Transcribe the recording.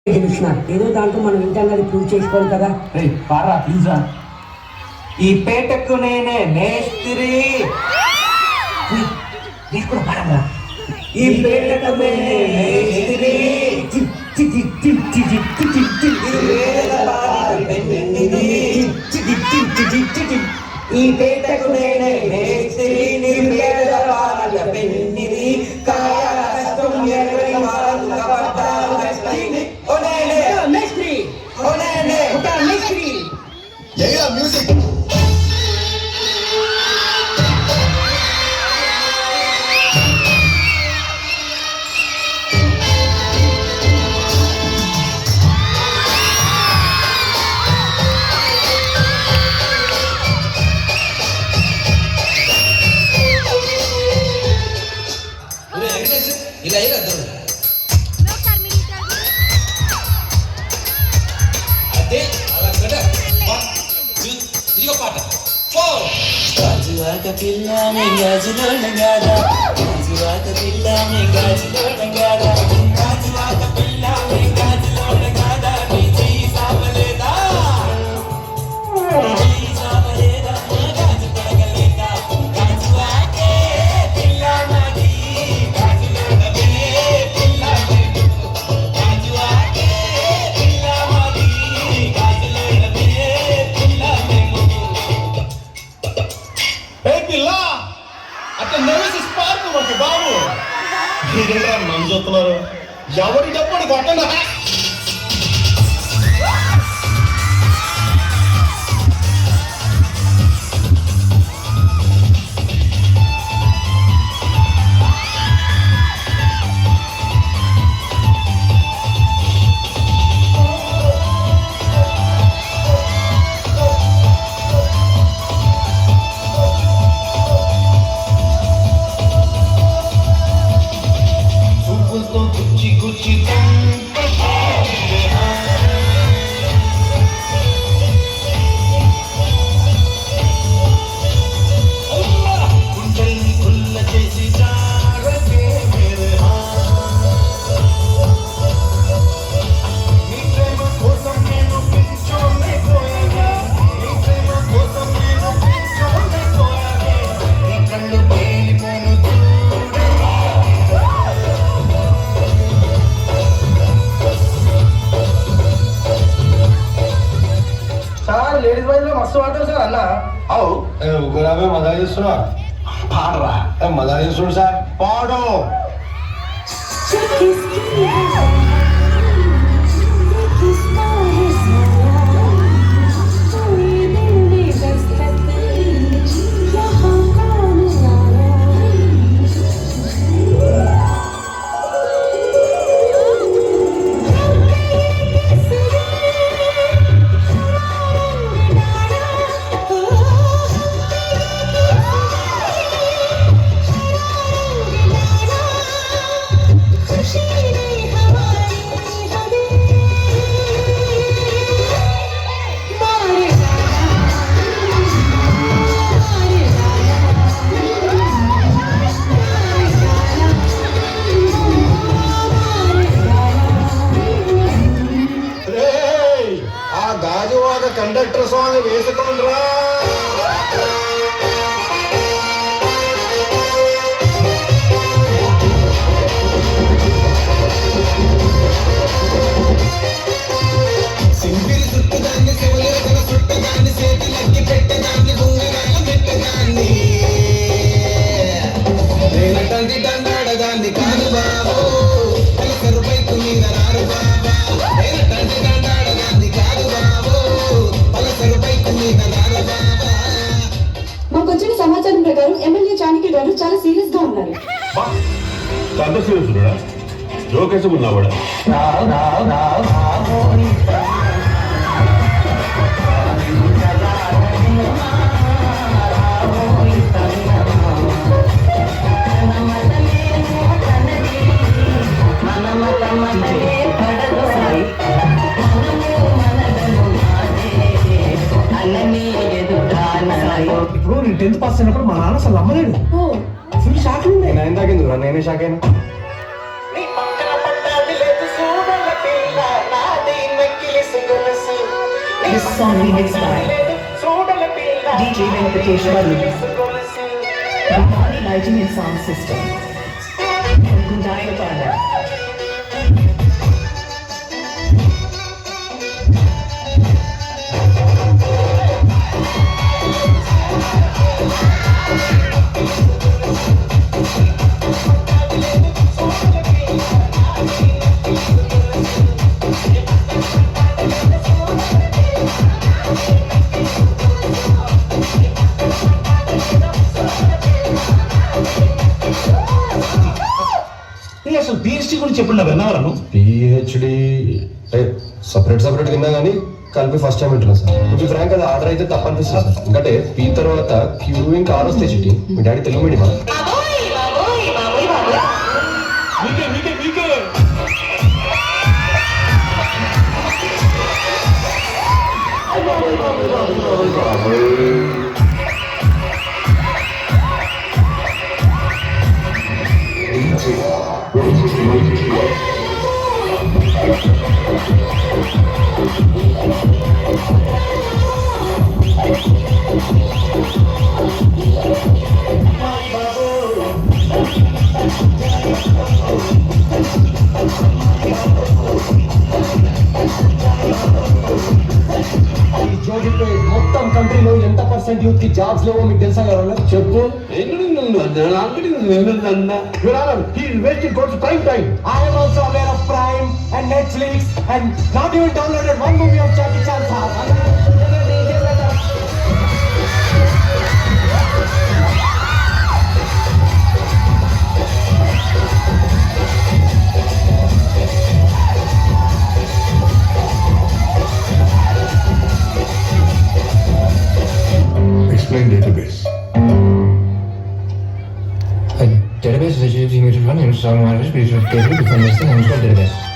గెలిచిన ఏదో దాంట్లో మనం వింటాం అది ప్రూవ్ చేసుకోవాలి కదా. పారా ప్లీజ్ రా. ఈ పేటకు నేనే మేస్త్రి. కూడా పాడరా. ఈ పేటకు నేనే మేస్త్రి. ఈ పేటకు నేనే మేస్త్రి. నిర్వేద పాల పెన్నిది కాయ కష్టం ఎరగని వారు కబడ్డారు మేస్త్రి. ఓనేనే మేస్త్రి. ఓనేనే మేస్త్రి. జైలా మ్యూజిక్. ఇలా అదే అలా కదా. ఇదిగో పాట. గాజువాక పిల్ల మే గాజులోన గాదా, గాజువాక పిల్ల మే గాజులోన గాదా, గాజువాక పిల్ల మే గాజులోన గాదా, నీ చెయ్యి సావలేదా, చెయ్యి సావలేదా, గాజు పడగలేదా, గాజువాకే పిల్ల మాది, గాజులోన పిల్ల గాజువాకే పిల్ల మాది, గాజులోన పిల్ల పిల్ల అట్లా నవ్వేసి స్పార్క్ మాకు బాబు. మీరేంట్రా మనం చూస్తున్నారు? ఎవరి డబ్బుని కొట్టండి. లేడీస్ బాయ్స్ లో మస్తు పాడతారు సార్ అన్న. అవు గులాబీ మజా చేస్తున్నా. పాడరా. మజా చేస్తున్నా సార్. పాడు. గాజువాక కండక్టర్ సాంగ్ వేసుకోండిరా. సింపిరి చుట్టదాన్ని శివలేఖన చుట్టదాన్ని చేతులకి పెట్టదాన్ని గుంగరాల పెట్టదాన్ని నేనటంది దండాడదాన్ని కాదు బాబు కలసరు బైకు మీద రారు బాబా. నేనటంది దండాడదాన్ని కాదు బాబు కలసరు బైకు మీద రారు బాబా. మాకు వచ్చిన సమాచారం ప్రకారం ఎమ్మెల్యే చాణక్య గారు చాలా సీరియస్ గా ఉన్నారు. జోకేసి ఉన్నావాడా? ఇప్పుడు నేను 10th పాస్ అయినప్పుడు మా నాన్న అసలు నమ్మలేడు. ఫుల్ షాక్ ఉండే. నేను ఇందాకెందుకు నేనే షాక్ అయినా. నీ పక్కన పడ్డాది లేదు చూడల పిల్ల Song remixed by DJ Venkatesh Balu. Bhavani Lighting and Sound System. Gundaya Pala. అసలు పిహెచ్డి గురించి చెప్పండి విన్నాను. పిహెచ్డి సపరేట్ విన్నా కానీ కలిపి ఫస్ట్ టైం వింటున్నా సార్. కొంచెం ఫ్రాంక్ అది ఆర్డర్ అయితే తప్ప అనిపిస్తుంది సార్. ఎందుకంటే పీ తర్వాత క్యూ ఇంకా ఆర్ వస్తే చిట్టి. మీ డాడీ తెలుగు మీడియం మొత్తం కంట్రీలో ఎంత పర్సెంట్ యూత్ కి జాబ్స్ లేవో మీకు తెలుసా కదా? చెప్పు. I am also aware of Prime and Netflix and not even downloaded one movie of Jackie Chan. Explain database. A database is a user run in some language which is capable of understanding database.